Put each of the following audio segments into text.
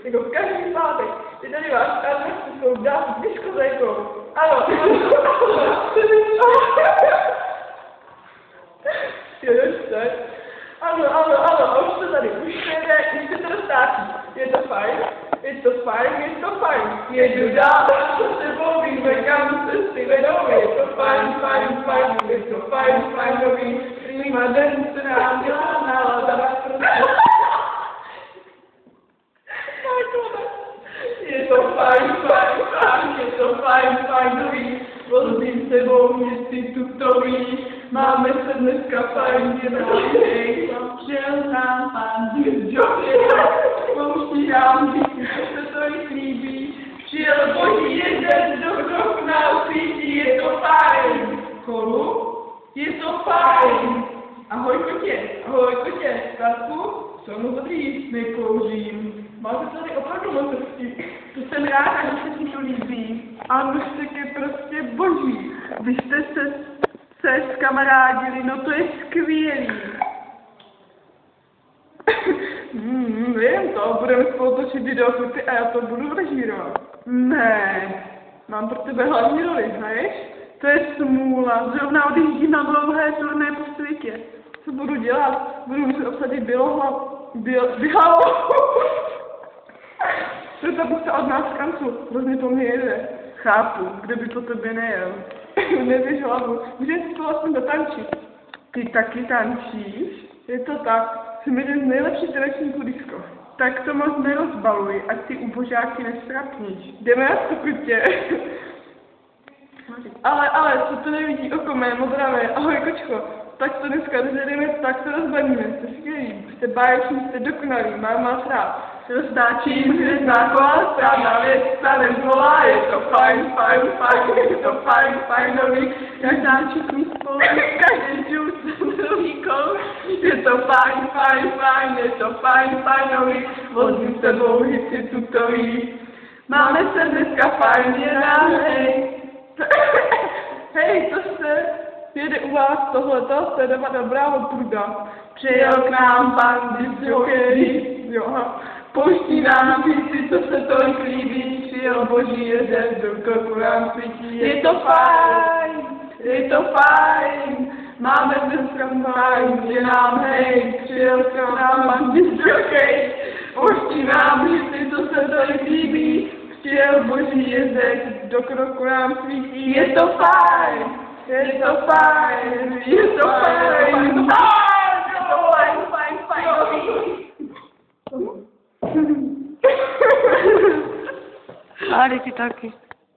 jako v každý pátek. Ty tady máš armestickou dát s diskotékou. Ano. Ano, a už to tady, už se to dostáčí. Je to fajn, jedu dál, s tebou víme, kam se si vedou, je to fajn, nový, prima den se nám dělá nálada, je to fajn, nový, vozím sebou institutový, máme se dneska fajn dělali, přijel nám pán pouští nám říct, že se to jí líbí, přijel boží jeden do nás svítí, je to fajn. Kolu, je to fajn. Ahoj kotě, Katku, jsou dobrý, nekouřím. Máte tady opravdu moc hezký. To jsem ráda, že se ti to líbí. A Nuštek je prostě boží. Vy jste se skamarádili, no to je skvělý. Vím to, budeme spolu točit videoklipy a já to budu režírovat. Ne, mám pro tebe hlavní roli, víš? To je smůla, zrovna odjíždím na dlouhé turné po světě. Co budu dělat? Budu muset obsadit Běhalovou. To bych se od nás kanclu, hrozně po mně jede. Chápu, kde by po tebe nejel. Neběž hlavu, můžeš si to vlastně dotančit. Ty taky tančíš? Je to tak, jsem jeden z nejlepších tanečníků disco. Tak to moc nerozbaluj, ať ty ubožáky nestrapníš. Jdeme na stupitě. Ale, co to nevidí oko mé modravé, ahoj kočko. Tak to dneska rozjedeme, tak to rozbaníme, jste skvělí, jste báječní, jste dokonalí, mám vás rád. Roztáčím hvězdáková strana, věc stanem volá, je to fajn, nový, jak táčí mít spolu, každý džus, nový kol, je to fajn, nový, vozím s tebou hity tutový, máme se dneska fajn, hej. Hej, to se jede u vás tohleto, to je dobrá odpruda. Přijel k nám pan disjokej, pouští nám písy, co se tolik líbí, přijel boží jeden, do kroku nám svítí. Je to fajn, máme dneska fajn, je nám hej, přijel k nám pan disjokej, pouští nám písy, co se tolik líbí, přijel boží jeden, do kroku nám svítí. Je to fajn. A ty taky.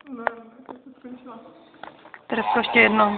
No, to skončila. Teraz ještě jednou.